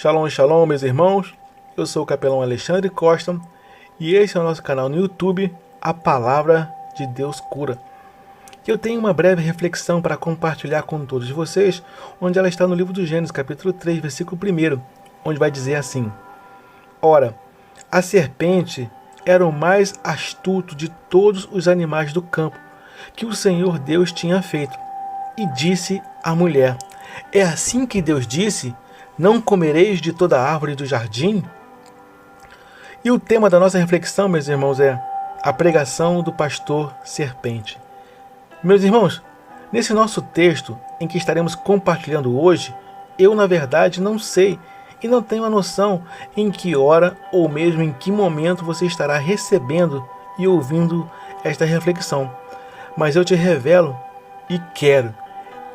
Shalom, shalom, meus irmãos. Eu sou o capelão Alexandre Costa e esse é o nosso canal no YouTube, A Palavra de Deus Cura. Eu tenho uma breve reflexão para compartilhar com todos vocês, onde ela está no livro do Gênesis, capítulo 3, versículo 1, onde vai dizer assim: Ora, a serpente era o mais astuto de todos os animais do campo que o Senhor Deus tinha feito. E disse à mulher: É assim que Deus disse: Não comereis de toda árvore do jardim? E o tema da nossa reflexão, meus irmãos, é a pregação do pastor serpente. Meus irmãos, nesse nosso texto em que estaremos compartilhando hoje, eu na verdade não sei e não tenho a noção em que hora ou mesmo em que momento você estará recebendo e ouvindo esta reflexão. Mas eu te revelo e quero.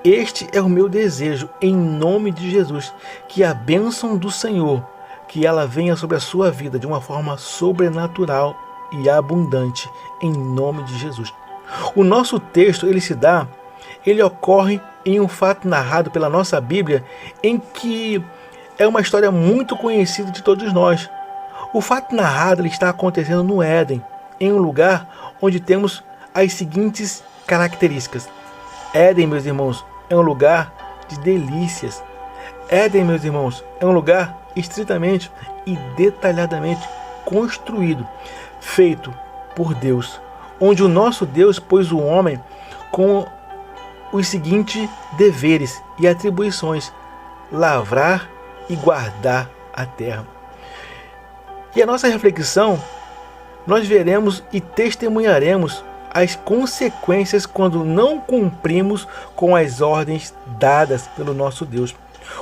Este é o meu desejo, em nome de Jesus, que a bênção do Senhor, que ela venha sobre a sua vida de uma forma sobrenatural e abundante, em nome de Jesus. O nosso texto, ele ocorre em um fato narrado pela nossa Bíblia, em que é uma história muito conhecida de todos nós. O fato narrado ele está acontecendo no Éden, em um lugar onde temos as seguintes características. Éden, meus irmãos, é um lugar de delícias. Éden, meus irmãos, é um lugar estritamente e detalhadamente construído, feito por Deus, onde o nosso Deus pôs o homem com os seguintes deveres e atribuições: lavrar e guardar a terra. E a nossa reflexão, nós veremos e testemunharemos as consequências quando não cumprimos com as ordens dadas pelo nosso Deus.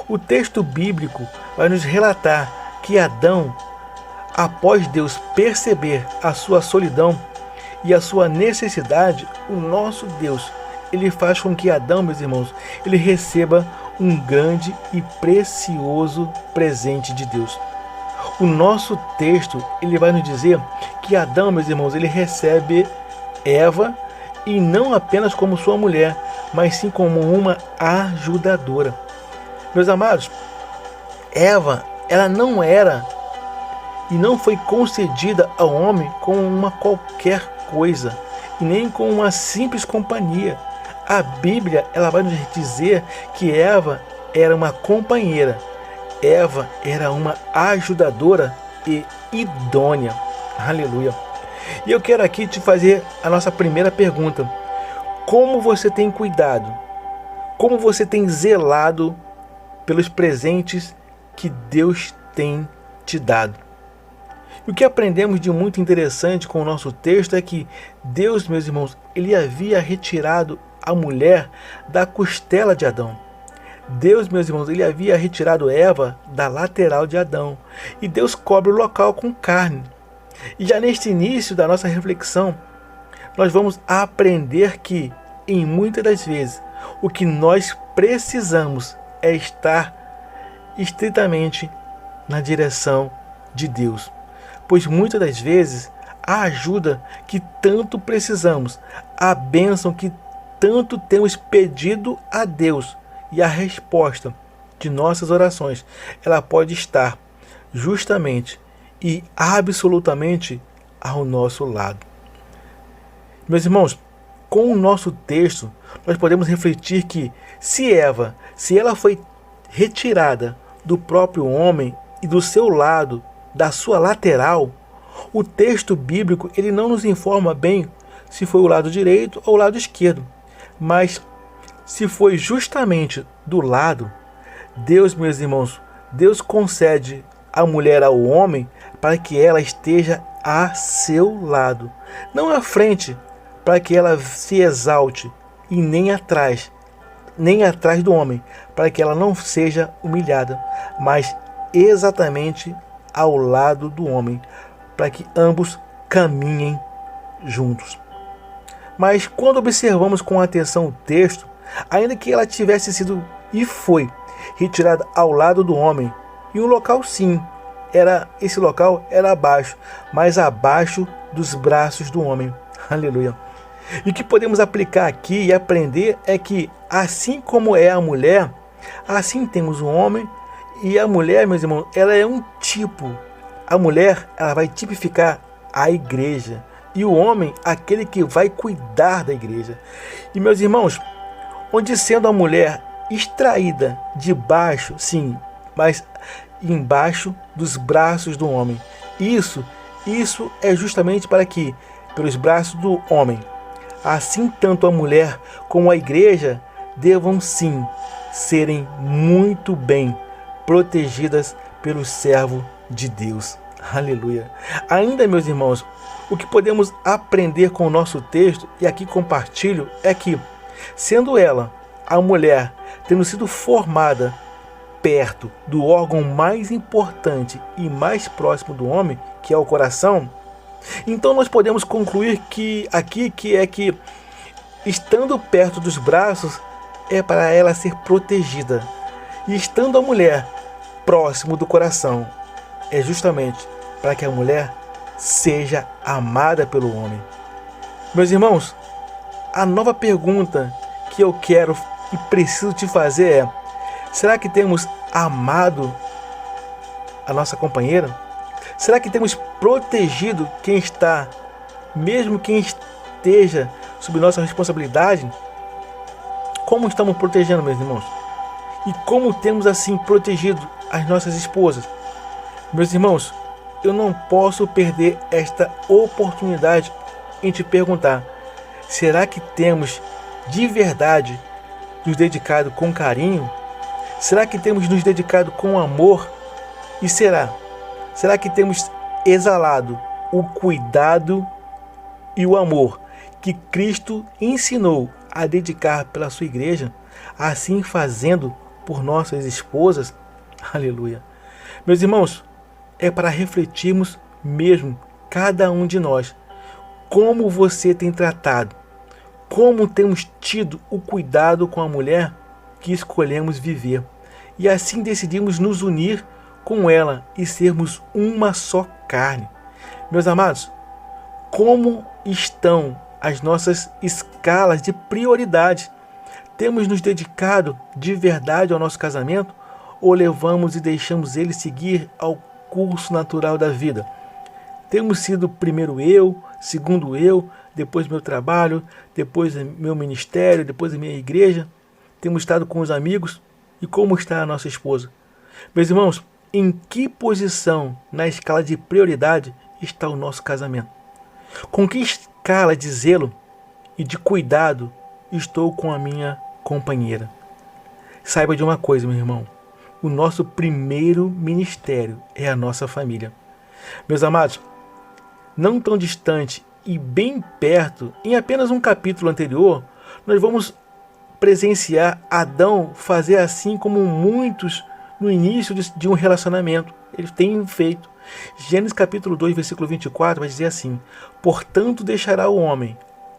O texto bíblico vai nos relatar que Adão, após Deus perceber a sua solidão e a sua necessidade, o nosso Deus, ele faz com que Adão, meus irmãos, ele receba um grande e precioso presente de Deus. O nosso texto, ele vai nos dizer que Adão, meus irmãos, ele recebe Eva, e não apenas como sua mulher, mas sim como uma ajudadora. Meus amados, Eva, ela não era e não foi concedida ao homem como uma qualquer coisa, e nem como uma simples companhia. A Bíblia, ela vai nos dizer que Eva era uma companheira, Eva era uma ajudadora e idônea. Aleluia! E eu quero aqui te fazer a nossa primeira pergunta: como você tem cuidado? Como você tem zelado pelos presentes que Deus tem te dado? E o que aprendemos de muito interessante com o nosso texto é que Deus, meus irmãos, ele havia retirado a mulher da costela de Adão. Deus, meus irmãos, ele havia retirado Eva da lateral de Adão. E Deus cobre o local com carne. E já neste início da nossa reflexão, nós vamos aprender que, em muitas das vezes, o que nós precisamos é estar estritamente na direção de Deus. Pois muitas das vezes, a ajuda que tanto precisamos, a bênção que tanto temos pedido a Deus e a resposta de nossas orações, ela pode estar justamente e absolutamente ao nosso lado. Meus irmãos, com o nosso texto, nós podemos refletir que se ela foi retirada do próprio homem e do seu lado, da sua lateral, o texto bíblico ele não nos informa bem se foi o lado direito ou o lado esquerdo, mas se foi justamente do lado, Deus, meus irmãos, Deus concede a mulher ao homem para que ela esteja a seu lado, não à frente, para que ela se exalte, e nem atrás do homem, para que ela não seja humilhada, mas exatamente ao lado do homem, para que ambos caminhem juntos. Mas quando observamos com atenção o texto, ainda que ela tivesse sido e foi retirada ao lado do homem, e um local sim, esse local era abaixo, mas abaixo dos braços do homem. Aleluia! E o que podemos aplicar aqui e aprender é que, assim como é a mulher, assim temos o homem E a mulher, meus irmãos, ela é um tipo. A mulher, ela vai tipificar a igreja. E o homem, aquele que vai cuidar da igreja. E, meus irmãos, onde sendo a mulher extraída debaixo, sim, mas embaixo dos braços do homem. Isso é justamente para que, pelos braços do homem, assim tanto a mulher como a igreja devam sim serem muito bem protegidas pelo servo de Deus. Aleluia. Ainda, meus irmãos, o que podemos aprender com o nosso texto, e aqui compartilho, é que, sendo ela, a mulher, tendo sido formada perto do órgão mais importante e mais próximo do homem, que é o coração, então nós podemos concluir que estando perto dos braços é para ela ser protegida, e estando a mulher próximo do coração é justamente para que a mulher seja amada pelo homem. Meus irmãos, a nova pergunta que eu quero e preciso te fazer é: será que temos amado a nossa companheira? Será que temos protegido quem está, mesmo quem esteja sob nossa responsabilidade? Como estamos protegendo, meus irmãos? E como temos assim protegido as nossas esposas? Meus irmãos, eu não posso perder esta oportunidade em te perguntar: será que temos de verdade nos dedicado com carinho? Será que temos nos dedicado com amor? E será que temos exalado o cuidado e o amor que Cristo ensinou a dedicar pela sua igreja, assim fazendo por nossas esposas? Aleluia. Meus irmãos, é para refletirmos mesmo, cada um de nós, como você tem tratado, como temos tido o cuidado com a mulher que escolhemos viver, e assim decidimos nos unir com ela e sermos uma só carne. Meus amados, como estão as nossas escalas de prioridade? Temos nos dedicado de verdade ao nosso casamento, ou levamos e deixamos ele seguir ao curso natural da vida? Temos sido primeiro eu, segundo eu, depois meu trabalho, depois meu ministério, depois a minha igreja? Temos estado com os amigos? E como está a nossa esposa? Meus irmãos, em que posição na escala de prioridade está o nosso casamento? Com que escala de zelo e de cuidado estou com a minha companheira? Saiba de uma coisa, meu irmão: o nosso primeiro ministério é a nossa família. Meus amados, não tão distante e bem perto, em apenas um capítulo anterior, nós vamos presenciar Adão fazer assim como muitos no início de um relacionamento. Eles têm feito. Gênesis capítulo 2, versículo 24 vai dizer assim: portanto deixará o homem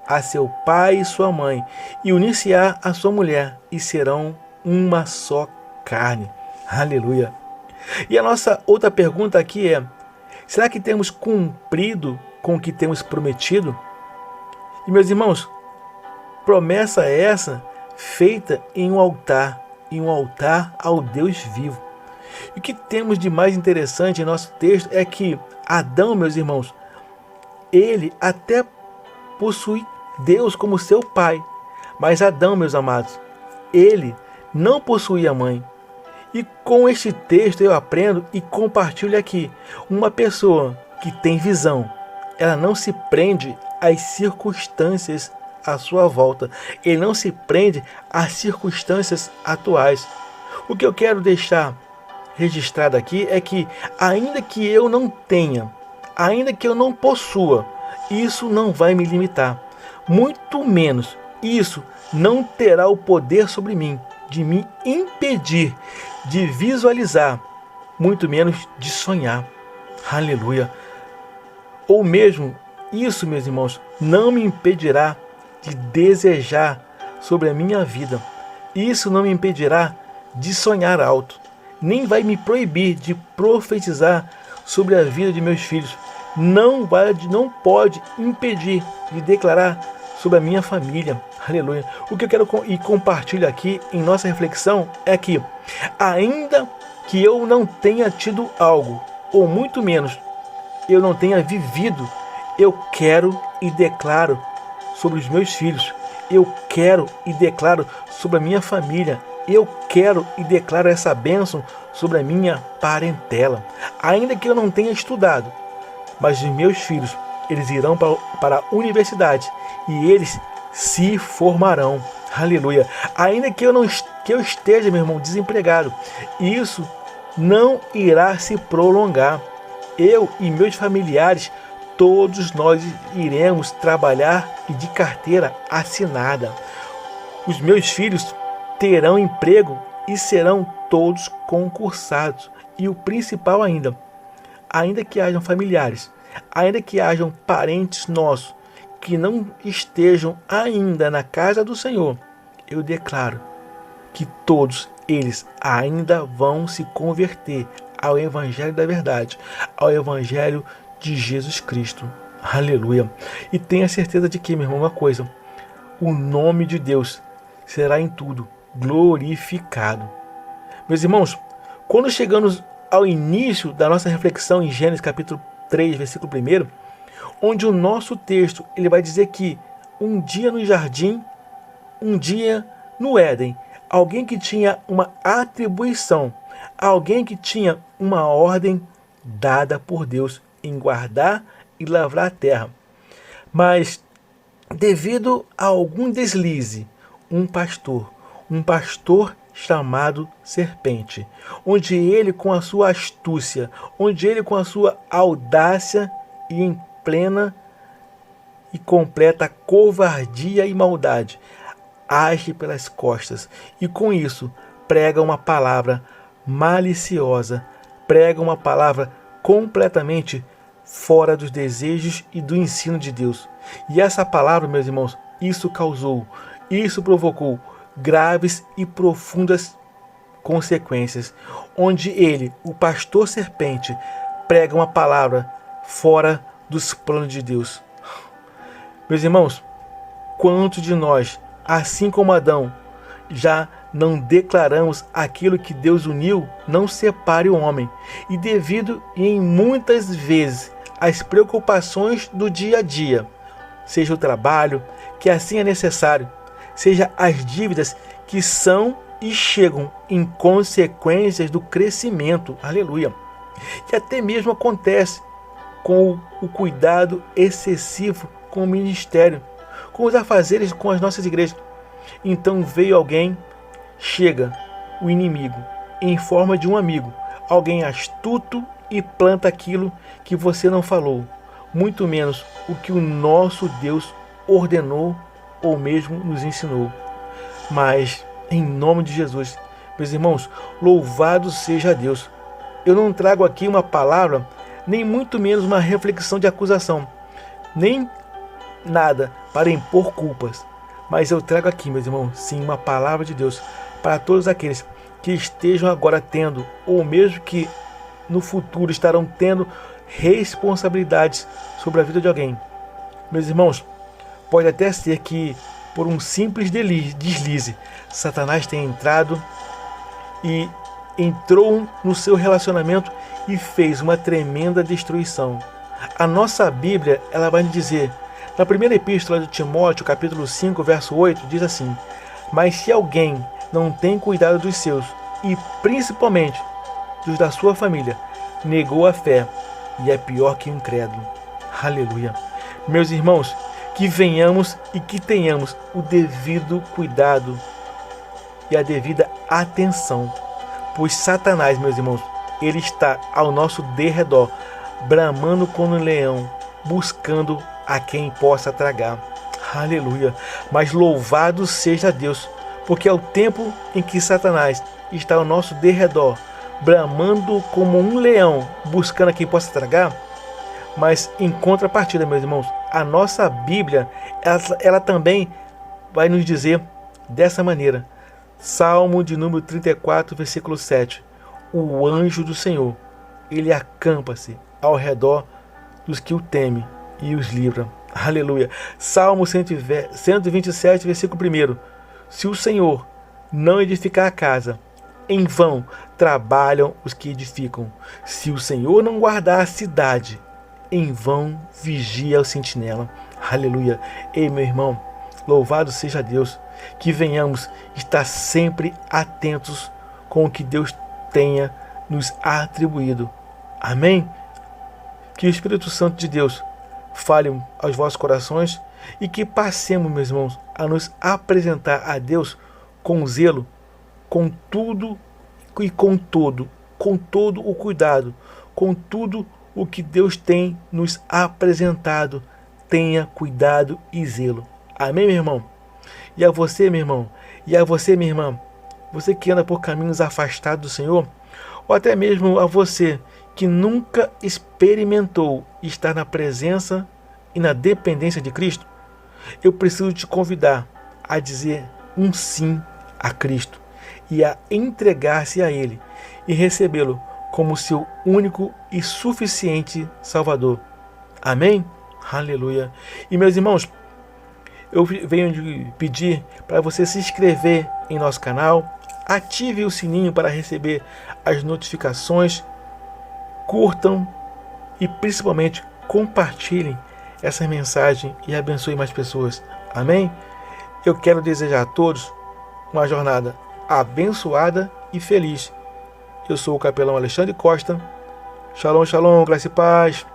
a seu pai e sua mãe, e unir-se-á a sua mulher, e serão uma só carne. Aleluia. E a nossa outra pergunta aqui é: será que temos cumprido com o que temos prometido? E meus irmãos, promessa essa feita em um altar ao Deus vivo. E o que temos de mais interessante em nosso texto é que Adão, meus irmãos, ele até possui Deus como seu pai, mas Adão, meus amados, ele não possuía mãe. E com este texto eu aprendo e compartilho aqui: uma pessoa que tem visão, ela não se prende às circunstâncias à sua volta, ele não se prende às circunstâncias atuais. O que eu quero deixar registrado aqui é que, ainda que eu não tenha, ainda que eu não possua, isso não vai me limitar, muito menos isso não terá o poder sobre mim de me impedir de visualizar, muito menos de sonhar. Aleluia. Ou mesmo isso, meus irmãos, não me impedirá de desejar sobre a minha vida. Isso não me impedirá de sonhar alto, nem vai me proibir de profetizar sobre a vida de meus filhos. Não pode impedir de declarar sobre a minha família. Aleluia. O que eu quero e compartilho aqui em nossa reflexão é que, ainda que eu não tenha tido algo, ou muito menos, eu não tenha vivido, eu quero e declaro sobre os meus filhos, eu quero e declaro sobre a minha família, eu quero e declaro essa bênção sobre a minha parentela. Ainda que eu não tenha estudado, mas os meus filhos, eles irão para a universidade e eles se formarão. Aleluia. Ainda que eu esteja, meu irmão, desempregado, isso não irá se prolongar. Eu e meus familiares, todos nós iremos trabalhar e de carteira assinada. Os meus filhos terão emprego e serão todos concursados. E o principal ainda que hajam familiares, ainda que hajam parentes nossos que não estejam ainda na casa do Senhor, eu declaro que todos eles ainda vão se converter ao Evangelho da verdade, ao Evangelho de Jesus Cristo. Aleluia. E tenha certeza de que, meu irmão, uma coisa, o nome de Deus será em tudo glorificado. Meus irmãos, quando chegamos ao início da nossa reflexão em Gênesis capítulo 3, versículo 1, onde o nosso texto ele vai dizer que um dia no jardim, um dia no Éden, alguém que tinha uma atribuição, alguém que tinha uma ordem dada por Deus em guardar e lavrar a terra. Mas, devido a algum deslize, um pastor chamado Serpente, onde ele com a sua astúcia, onde ele com a sua audácia e em plena e completa covardia e maldade, age pelas costas e com isso prega uma palavra maliciosa, prega uma palavra completamente fora dos desejos e do ensino de Deus. E essa palavra, meus irmãos, isso provocou graves e profundas consequências, onde ele, o pastor serpente, prega uma palavra fora dos planos de Deus. Meus irmãos, quantos de nós, assim como Adão, já não declaramos aquilo que Deus uniu, não separe o homem, e devido em muitas vezes às preocupações do dia a dia, seja o trabalho, que assim é necessário, seja as dívidas que são e chegam em consequências do crescimento, aleluia, que até mesmo acontece com o cuidado excessivo com o ministério, com os afazeres com as nossas igrejas. Então veio alguém, chega o inimigo em forma de um amigo, alguém astuto e planta aquilo que você não falou, muito menos o que o nosso Deus ordenou ou mesmo nos ensinou. Mas, em nome de Jesus, meus irmãos, louvado seja Deus. Eu não trago aqui uma palavra, nem muito menos uma reflexão de acusação, nem nada para impor culpas. Mas eu trago aqui, meus irmãos, sim, uma palavra de Deus para todos aqueles que estejam agora tendo, ou mesmo que no futuro estarão tendo responsabilidades sobre a vida de alguém. Meus irmãos, pode até ser que por um simples deslize, Satanás tenha entrado e entrou no seu relacionamento e fez uma tremenda destruição. A nossa Bíblia, ela vai nos dizer, na primeira epístola de Timóteo, capítulo 5, verso 8, diz assim: mas se alguém não tem cuidado dos seus, e principalmente dos da sua família, negou a fé e é pior que um incrédulo. Aleluia. Meus irmãos, que venhamos e que tenhamos o devido cuidado e a devida atenção, pois Satanás, meus irmãos, ele está ao nosso derredor, bramando como um leão, buscando a quem possa tragar. Aleluia. Mas louvado seja Deus, porque é o tempo em que Satanás está ao nosso derredor, bramando como um leão, buscando a quem possa tragar. Mas em contrapartida, meus irmãos, a nossa Bíblia, ela também vai nos dizer dessa maneira. Salmo de número 34, versículo 7. O anjo do Senhor, ele acampa-se ao redor dos que o temem e os livra. Aleluia. Salmo 127, versículo 1. Se o Senhor não edificar a casa, Em vão trabalham os que edificam. Se o Senhor não guardar a cidade, em vão vigia o sentinela. Aleluia. Ei, meu irmão, louvado seja Deus, que venhamos estar sempre atentos com o que Deus tenha nos atribuído. Amém? Que o Espírito Santo de Deus fale aos vossos corações e que passemos, meus irmãos, a nos apresentar a Deus com zelo, com tudo e com todo o cuidado, com tudo o que Deus tem nos apresentado. Tenha cuidado e zelo. Amém, meu irmão? E a você, meu irmão, e a você, minha irmã, você que anda por caminhos afastados do Senhor, ou até mesmo a você que nunca experimentou estar na presença e na dependência de Cristo, eu preciso te convidar a dizer um sim a Cristo e a entregar-se a Ele e recebê-lo como seu único e suficiente Salvador. Amém? Aleluia. E meus irmãos, eu venho de pedir para você se inscrever em nosso canal, ative o sininho para receber as notificações, curtam e principalmente compartilhem essa mensagem e abençoe mais pessoas. Amém? Eu quero desejar a todos uma jornada abençoada e feliz. Eu sou o capelão Alexandre Costa. Shalom, shalom, graça e paz.